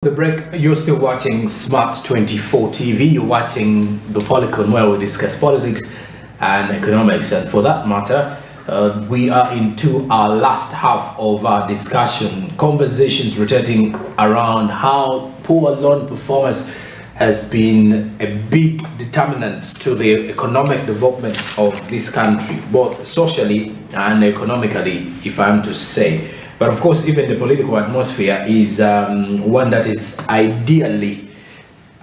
The break, you're still watching Smart 24 TV, you're watching the Policon where we discuss politics and economics, and for that matter, we are into our last half of our discussion, conversations rotating around how poor loan performance has been a big determinant to the economic development of this country, both socially and economically, if I'm to say. But of course, even the political atmosphere is one that is ideally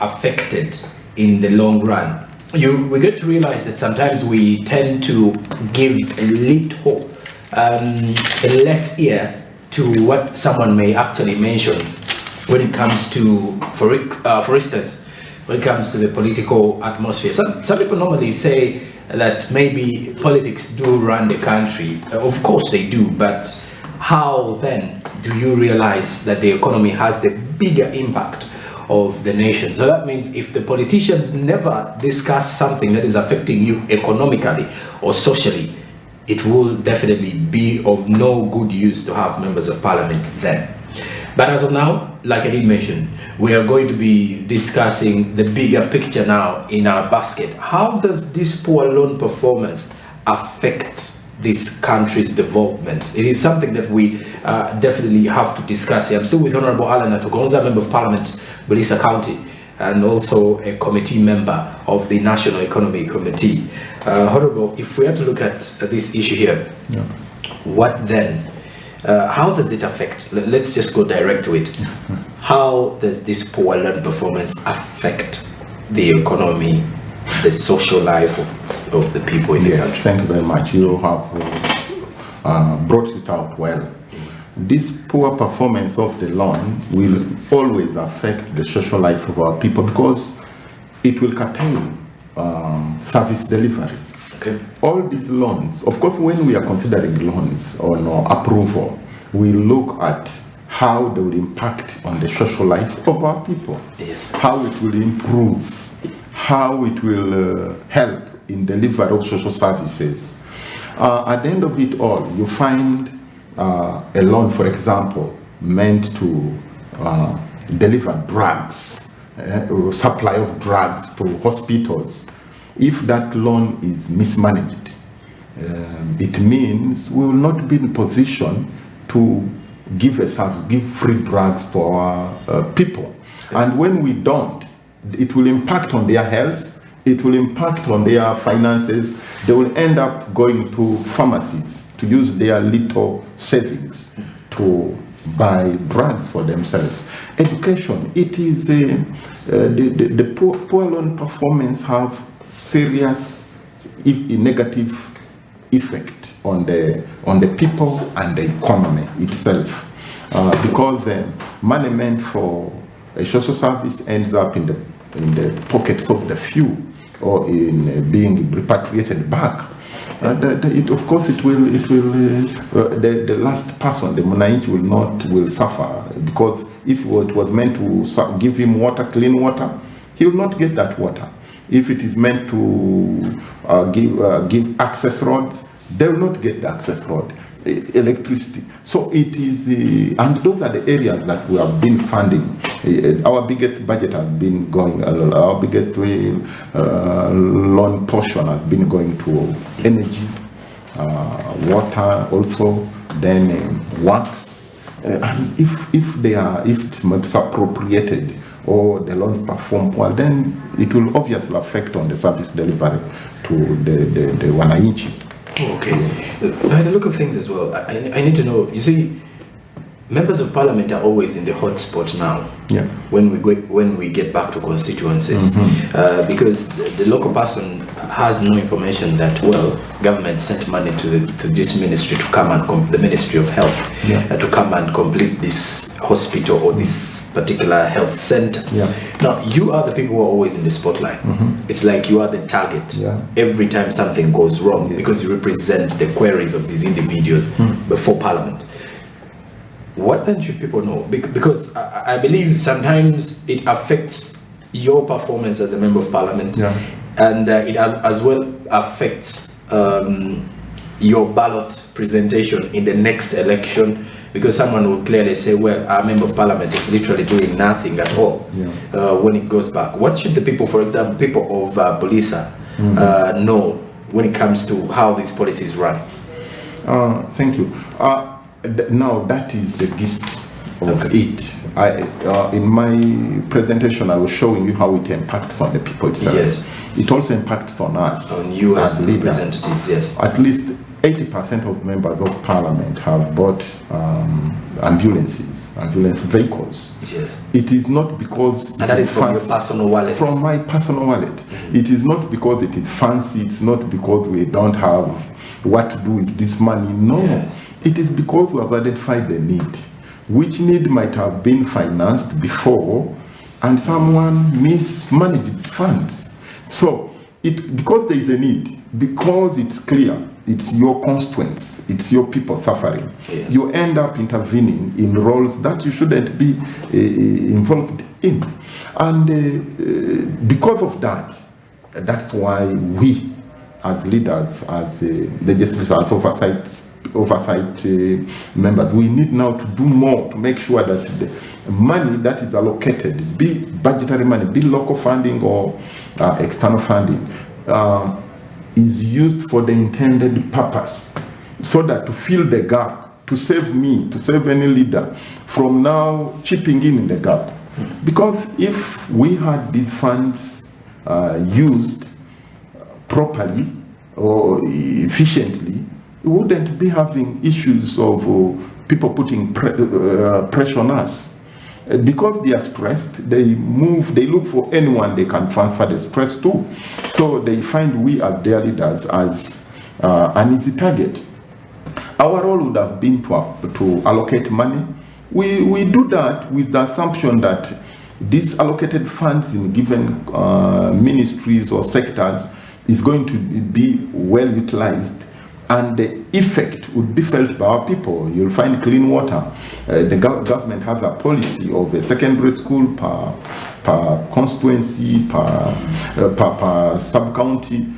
affected in the long run. We get to realize that sometimes we tend to give a little less ear to what someone may actually mention when it comes to, for instance, when it comes to the political atmosphere. Some people normally say that maybe politics do run the country. Of course they do, but how then do you realize that the economy has the bigger impact of the nation? So that means if the politicians never discuss something that is affecting you economically or socially, it will definitely be of no good use to have members of parliament then. But as of now, like I did mention, we are going to be discussing the bigger picture now in our basket. How does this poor loan performance affect this country's development? It is something that we definitely have to discuss here. I'm still with Honorable Alan Atugonza, Member of Parliament, Bulisa County, and also a committee member of the National Economy Committee. Honorable, if we had to look at this issue here, what then? How does it affect? Let's just go direct to it. How does this poor loan performance affect the economy, the social life of the people in the country? Yes, thank you very much. You have brought it out well. This poor performance of the loan will always affect the social life of our people because it will curtail service delivery. Okay. All these loans, of course, when we are considering loans or approval, we look at how they will impact on the social life of our people, yes. How it will improve, how it will help in delivery of social services. At the end of it all, you find a loan, for example, meant to deliver drugs, supply of drugs to hospitals. If that loan is mismanaged, it means we will not be in position to give free drugs to our people. And when we don't, it will impact on their health, it will impact on their finances. They will end up going to pharmacies to use their little savings to buy drugs for themselves. Education, it is the poor loan performance have serious negative effect on the people and the economy itself, because the money meant for a social service ends up in the pockets of the few or in being repatriated back. Of course, it will. The last person, the mwananchi, will suffer, because if it was meant to give him water, clean water, he will not get that water. If it is meant to give access roads, they will not get the access road, electricity. So it is, and those are the areas that we have been funding. Our biggest budget has been going, our biggest loan portion has been going to energy, water also, then works. And if it's misappropriated or the loans perform well, then it will obviously affect on the service delivery to the wananchi. Okay. By the look of things as well, I need to know, you see, members of parliament are always in the hot spot now. Yeah. When we get back to constituencies, because the local person has no information that, well, government sent money to this ministry to come and the Ministry of Health, to come and complete this hospital or this particular health center. Yeah. Now, you are the people who are always in the spotlight. It's like you are the target every time something goes wrong, because you represent the queries of these individuals before parliament. What then should people know? Because I believe sometimes it affects your performance as a member of parliament, and it as well affects your ballot presentation in the next election, because someone will clearly say, well, our member of parliament is literally doing nothing at all when it goes back. What should the people, for example, people of Bulisa know when it comes to how these policies run? Thank you. Now that is the gist of it. In my presentation, I was showing you how it impacts on the people itself. Yes. It also impacts on us. On you as leaders. representatives, yes. At least 80% of members of parliament have bought ambulance vehicles. Yes. It is not because... And that is from your personal wallet? From my personal wallet. It is not because it is fancy, it's not because we don't have what to do with this money. No. Yeah. It is because we have identified the need, which need might have been financed before, and someone mismanaged funds. So, because there is a need, because it's clear, it's your constituents, it's your people suffering, yes. You end up intervening in roles that you shouldn't be involved in. And because of that, that's why we, as leaders, as legislators, as oversight members, we need now to do more to make sure that the money that is allocated, be budgetary money, be local funding or external funding, is used for the intended purpose, so that to fill the gap, to save me, to save any leader from now chipping in the gap. Because if we had these funds used properly or efficiently, we wouldn't be having issues of people putting pressure on us. Because they are stressed, they look for anyone they can transfer the stress to. So they find we as their leaders as an easy target. Our role would have been to allocate money. We do that with the assumption that these allocated funds in given ministries or sectors is going to be well utilized, and the effect would be felt by our people. You'll find clean water. The government has a policy of a secondary school per constituency, per sub-county.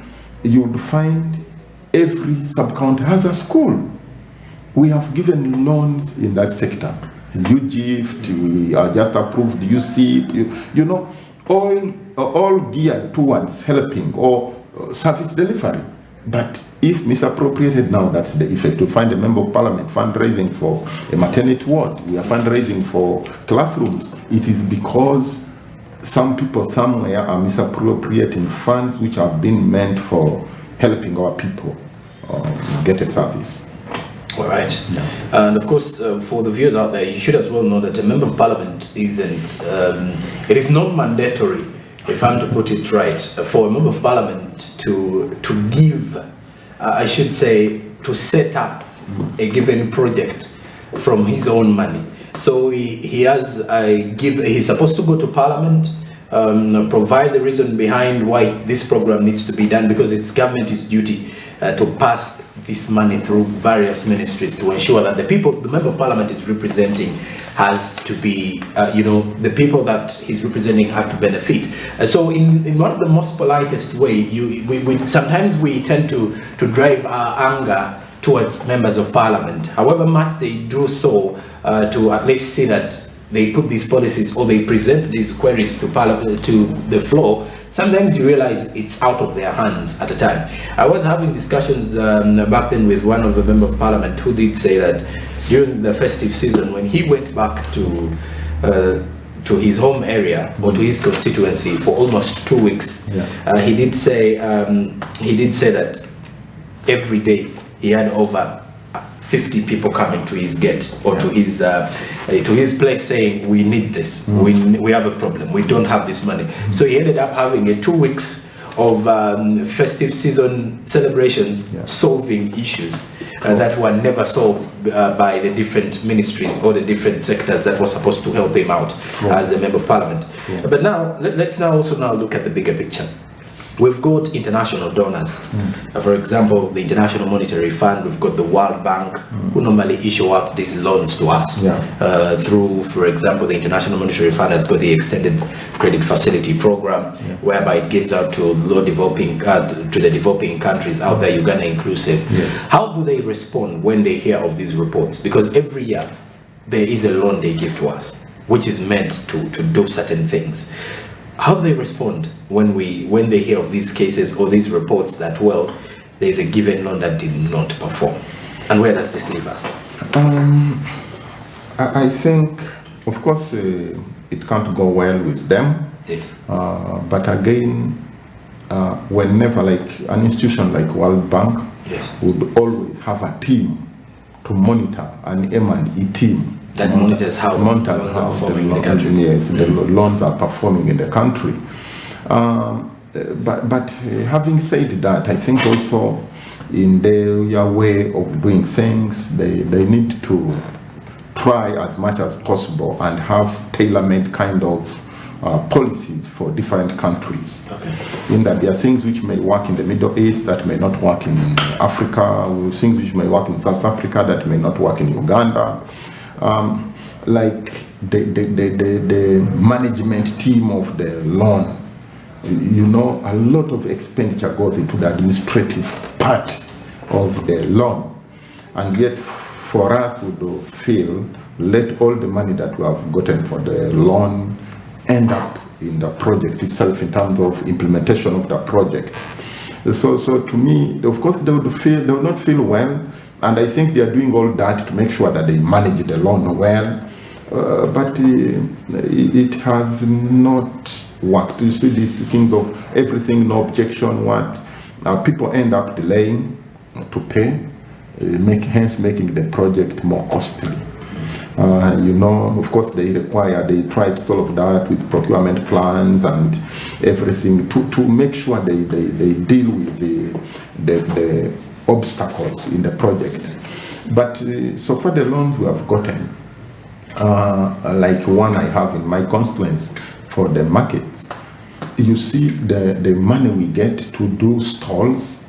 You would find every sub-county has a school. We have given loans in that sector. UGIFT, we are just approved UC, you know, all geared towards helping or service delivery. But if misappropriated now, that's the effect. You find a member of parliament fundraising for a maternity ward. We are fundraising for classrooms. It is because some people somewhere are misappropriating funds which have been meant for helping our people get a service. All right. Yeah. And of course, for the viewers out there, you should as well know that a member of parliament isn't, it is not mandatory, if I'm to put it right, for a member of parliament to give, I should say, to set up a given project from his own money. So he's supposed to go to parliament, provide the reason behind why this program needs to be done, because it's government's duty to pass this money through various ministries to ensure that the member of parliament is representing has to be, the people that he's representing have to benefit. So in one of the most politest way, sometimes we tend to drive our anger towards members of parliament. However much they do so to at least see that they put these policies or they present these queries to parliament, to the floor, sometimes you realize it's out of their hands at a time. I was having discussions back then with one of the members of parliament who did say that during the festive season, when he went back to his home area or to his constituency for almost 2 weeks, he did say that every day he had over 50 people coming to his gate or to his place saying, we need this, we have a problem, we don't have this money. So he ended up having a 2 weeks of festive season celebrations, solving issues that were never solved by the different ministries or the different sectors that were supposed to help him out as a member of parliament. But now, let's also look at the bigger picture. We've got international donors. For example, the International Monetary Fund, we've got the World Bank, who normally issue out these loans to us. Through, for example, the International Monetary Fund has got the Extended Credit Facility Program, whereby it gives out to the developing countries out there, Uganda inclusive. How do they respond when they hear of these reports? Because every year, there is a loan they give to us, which is meant to do certain things. How do they respond when they hear of these cases or these reports that, well, there's a given loan that did not perform? And where does this leave us? I think, of course, it can't go well with them. Yes. But again, whenever like an institution like World Bank would always have a team to monitor, an M&E team that monitors how the loans are performing in the country. Yes, the loans are performing in the country. But having said that, I think also in their way of doing things, they need to try as much as possible and have tailor-made kind of policies for different countries. Okay. In that there are things which may work in the Middle East that may not work in Africa, things which may work in South Africa that may not work in Uganda. Like the management team of the loan, you know, a lot of expenditure goes into the administrative part of the loan, and yet for us we do feel let all the money that we have gotten for the loan end up in the project itself in terms of implementation of the project. So to me, of course, they will not feel well, and I think they are doing all that to make sure that they manage the loan well, but it has not worked. You see this thing of everything, no objection, what people end up delaying to pay, hence making the project more costly. You know, of course, they try to solve that with procurement plans and everything to make sure they deal with the obstacles in the project. But so far the loans we have gotten, like one I have in my constituency for the markets, you see the money we get to do stalls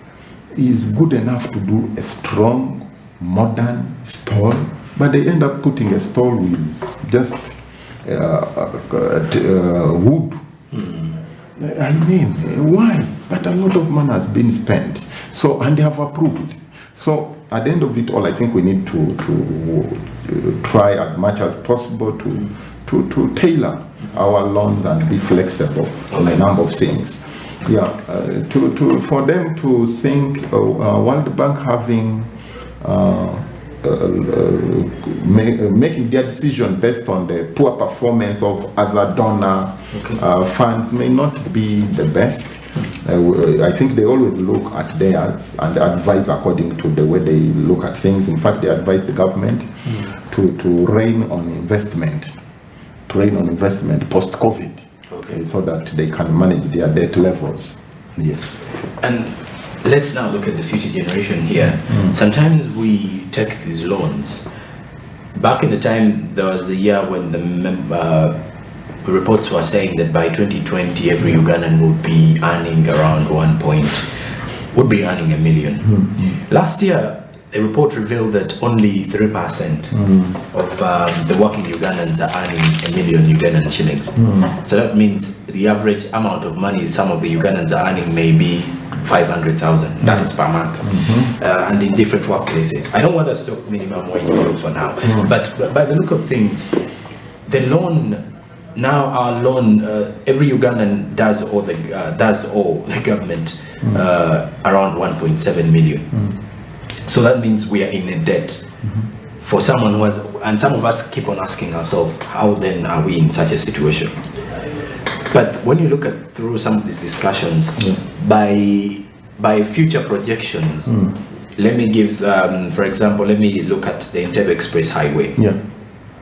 is good enough to do a strong, modern stall, but they end up putting a stall with just wood. I mean, why? But a lot of money has been spent. So, and they have approved. So, at the end of it all, I think we need to try as much as possible to tailor our loans and be flexible on a number of things. Yeah, for them to think World Bank having making their decision based on the poor performance of other donor funds may not be the best. I think they always look at theirs and advise according to the way they look at things. In fact, they advise the government to rein on investment post-COVID, so that they can manage their debt levels. Yes. And let's now look at the future generation here. Sometimes we take these loans. Back in the time, there was a year when the reports were saying that by 2020, every Ugandan will be earning around would be earning $1 million. Last year, a report revealed that only 3% of the working Ugandans are earning $1 million Ugandan shillings. So that means the average amount of money some of the Ugandans are earning may be 500,000. That is per month, and in different workplaces. I don't want us to talk minimum wage for now, but by the look of things, the loan. Now our loan, every Ugandan does owe the government around 1.7 million. So that means we are in a debt for someone who has, and some of us keep on asking ourselves, how then are we in such a situation? But when you look through some of these discussions, by future projections, let me give, for example, let me look at the Entebbe Express Highway.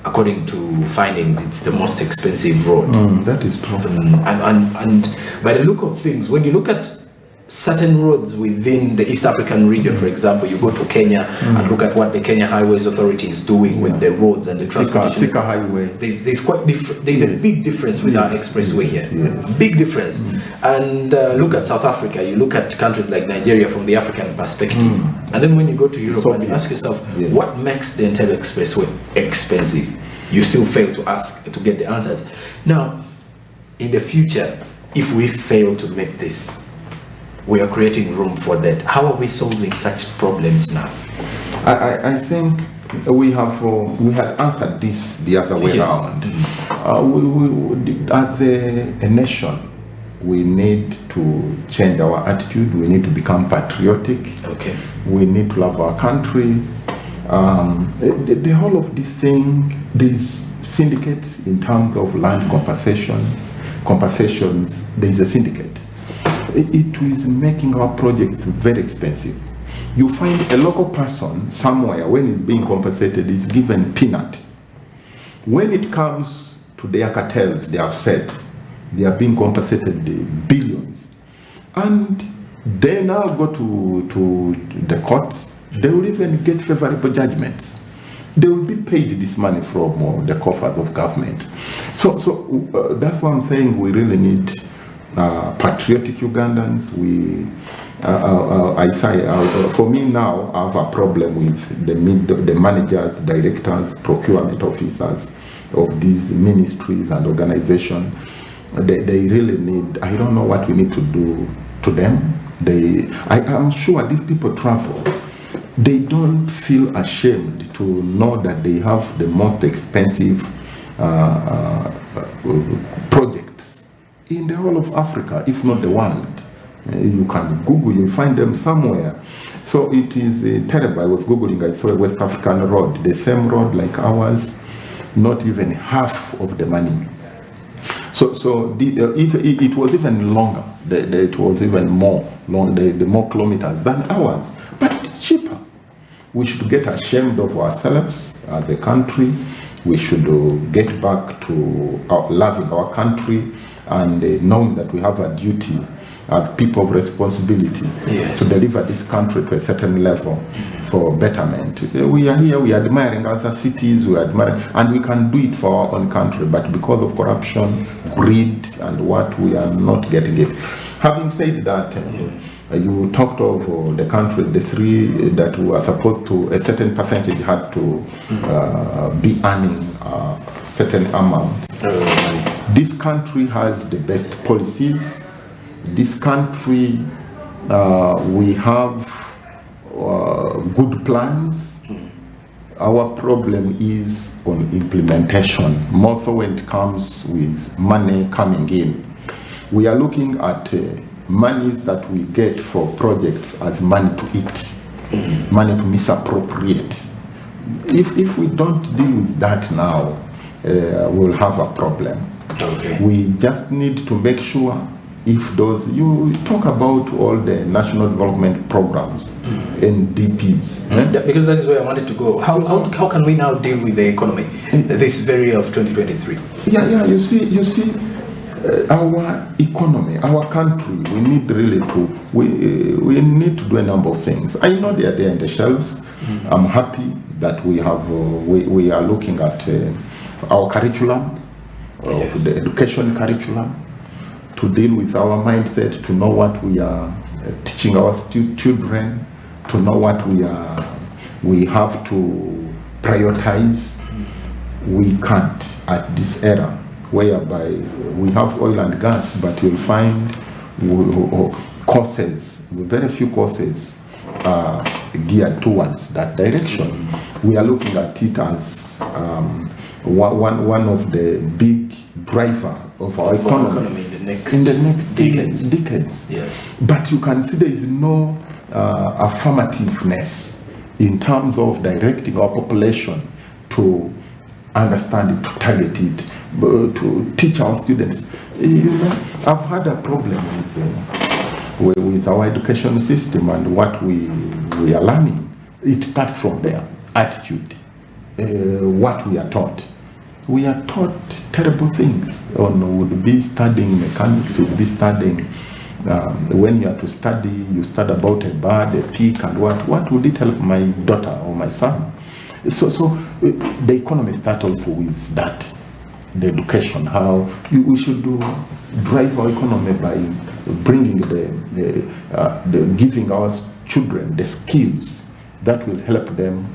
According to findings, it's the most expensive road. That is true. And by the look of things, when you look at certain roads within the East African region, for example, you go to Kenya and look at what the Kenya Highways Authority is doing with the roads and the transportation. Sika Highway. There's a big difference with our expressway here. Big difference. And look at South Africa. You look at countries like Nigeria from the African perspective. And then when you go to Europe and you ask yourself, what makes the Entebbe Expressway expensive? You still fail to get the answers. Now, in the future, if we fail to make this, we are creating room for that. How are we solving such problems now? I think we had answered this the other way around. As a nation, we need to change our attitude. We need to become patriotic. Okay. We need to love our country. The whole of this thing, these syndicates in terms of land compensations, there is a syndicate. It is making our projects very expensive. You find a local person somewhere, when he's being compensated, is given peanut. When it comes to their cartels, they have said they are being compensated billions. And they now go to the courts. They will even get favorable judgments. They will be paid this money from the coffers of government. So that's what I'm saying. We really need patriotic Ugandans. For me now, I have a problem with the managers, directors, procurement officers of these ministries and organizations. They really need, I don't know what we need to do to them. I'm sure these people travel. They don't feel ashamed to know that they have the most expensive projects in the whole of Africa, if not the world. You can Google, you'll find them somewhere. So it is terrible. I was Googling, I saw a West African road, the same road like ours, not even half of the money. So if it was even longer, it was even more long, the more kilometers than ours, but cheaper. We should get ashamed of ourselves as a country. We should get back to loving our country and knowing that we have a duty as people of responsibility to deliver this country to a certain level for betterment. We are here, we are admiring other cities, and we can do it for our own country, but because of corruption, greed, and what, we are not getting it. Having said that, you talked of the country, the three that were supposed to, a certain percentage had to be earning a certain amount. This country has the best policies. This country, we have good plans. Our problem is on implementation, more so when it comes with money coming in. We are looking at monies that we get for projects as money to eat, money to misappropriate. If we don't deal with that now, we'll have a problem. Okay. We just need to make sure if those, you talk about all the national development programs, NDPs. Because that's where I wanted to go. How can we now deal with the economy this very year of 2023? You see, our economy, our country, we need really to, we need to do a number of things. I know they are there in the shelves. I'm happy that we have, we are looking at our curriculum, the education curriculum, to deal with our mindset, to know what we are teaching our children, to know what we have to prioritize. We can't at this era, whereby we have oil and gas, but you'll find courses, very few courses are geared towards that direction. We are looking at it as one of the big driver of our economy in the next decades. Yes. But you can see there is no affirmativeness in terms of directing our population to understand it, to target it, to teach our students. I've had a problem with our education system and what we are learning. It starts from their attitude, what we are taught. We are taught terrible things. Would be studying mechanics, would be studying, when you are to study, you study about a bird, a pig, and what would it help my daughter or my son? So the economy starts also with that, the education, how we should drive our economy by bringing giving our children the skills that will help them.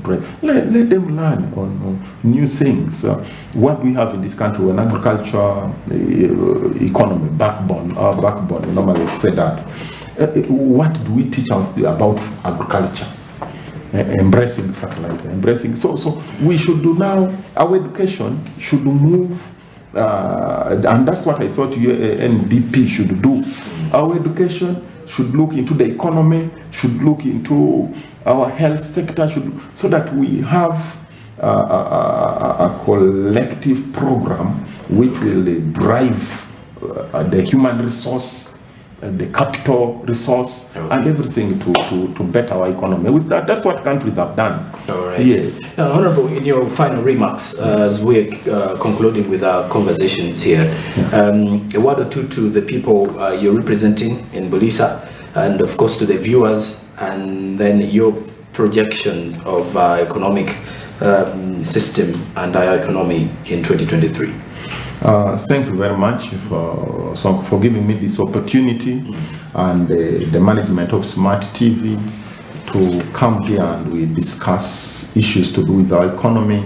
Let them learn on new things. What we have in this country, an agriculture economy, backbone, our backbone, we normally say that. What do we teach our students about agriculture? embracing fertilizer, embracing. So we should do now. Our education should move, and that's what I thought NDP should do. Our education should look into the economy, should look into our health sector, so that we have a collective program which will drive the human resource, the capital resource, and everything to better our economy. With that, that's what countries have done. All right. Yes. Honorable, in your final remarks, as we're concluding with our conversations here, a word or two to the people you're representing in Bulisa, and of course to the viewers, and then your projections of our economic system and our economy in 2023. Thank you very much for giving me this opportunity and the management of Smart TV to come here and we discuss issues to do with our economy.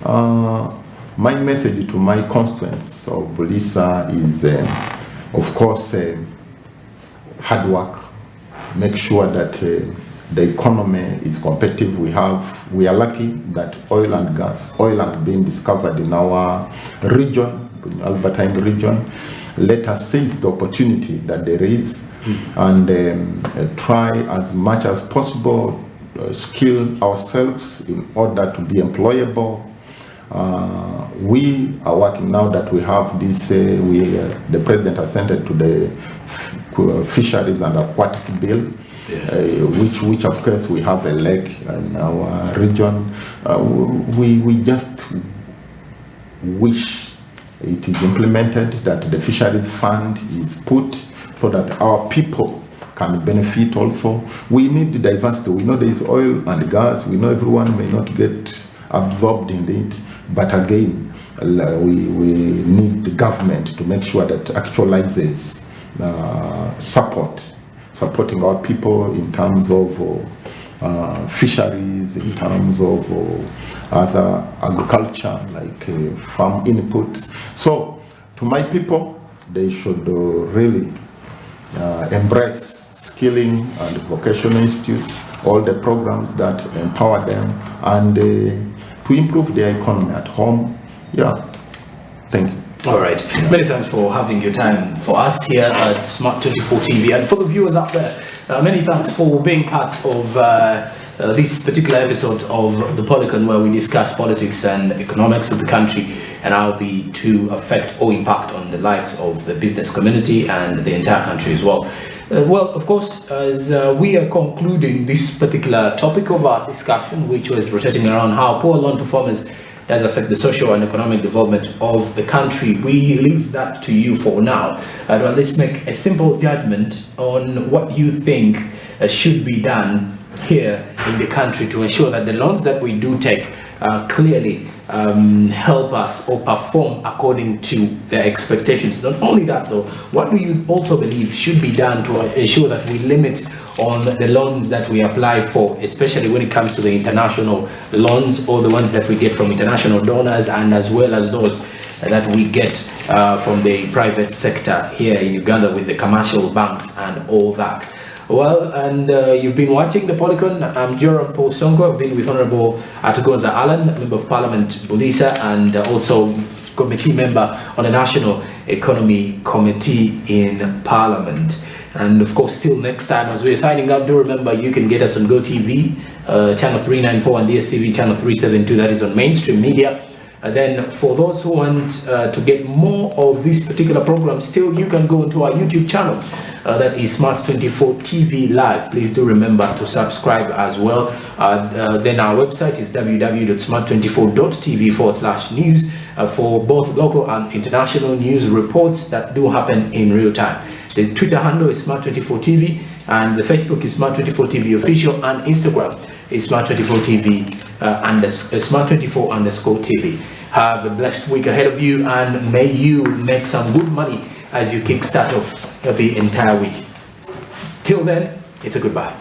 My message to my constituents of Bulisa is, of course, hard work. Make sure that the economy is competitive. We are lucky that oil and being discovered in our region, in Albertine region. Let us seize the opportunity that there is and try as much as possible, skill ourselves in order to be employable. We are working now that we have this, the president has sent it to the fisheries and aquatic bill. Which of course we have a lake in our region. We just wish it is implemented, that the fisheries fund is put so that our people can benefit also. We need diversity. We know there is oil and gas. We know everyone may not get absorbed in it, but again, we need the government to make sure that actualizes supporting our people in terms of fisheries, in terms of other agriculture like farm inputs. So to my people, they should really embrace skilling and vocational institutes, all the programs that empower them and to improve their economy at home. Yeah, thank you. All right. Many thanks for having your time for us here at Smart 24 TV, and for the viewers out there, many thanks for being part of this particular episode of the Policon, where we discuss politics and economics of the country and how the two affect or impact on the lives of the business community and the entire country as well. Well, of course, as we are concluding this particular topic of our discussion, which was rotating around how poor loan performance does affect the social and economic development of the country, we leave that to you for now. Let's make a simple judgment on what you think should be done here in the country to ensure that the loans that we do take clearly help us or perform according to their expectations. Not only that though, what do you also believe should be done to ensure that we limit on the loans that we apply for, especially when it comes to the international loans or the ones that we get from international donors, and as well as those that we get from the private sector here in Uganda with the commercial banks and all that. Well, and you've been watching the Policon. I'm Joram Paul Sonko. I've been with Honorable Atugonza Alan, Member of Parliament Bulisa, and also committee member on the National Economy Committee in Parliament. And of course, till next time, as we're signing out, do remember you can get us on GOTV, channel 394, and DSTV channel 372, that is on mainstream media. And then for those who want to get more of this particular program, still you can go into our YouTube channel, that is Smart 24 TV Live. Please do remember to subscribe as well. Then our website is www.smart24.tv/news for both local and international news reports that do happen in real time. The Twitter handle is Smart24TV, and the Facebook is Smart24TV Official, and Instagram is Smart24TV Smart24_TV. Have a blessed week ahead of you, and may you make some good money as you kickstart off the entire week. Till then, it's a goodbye.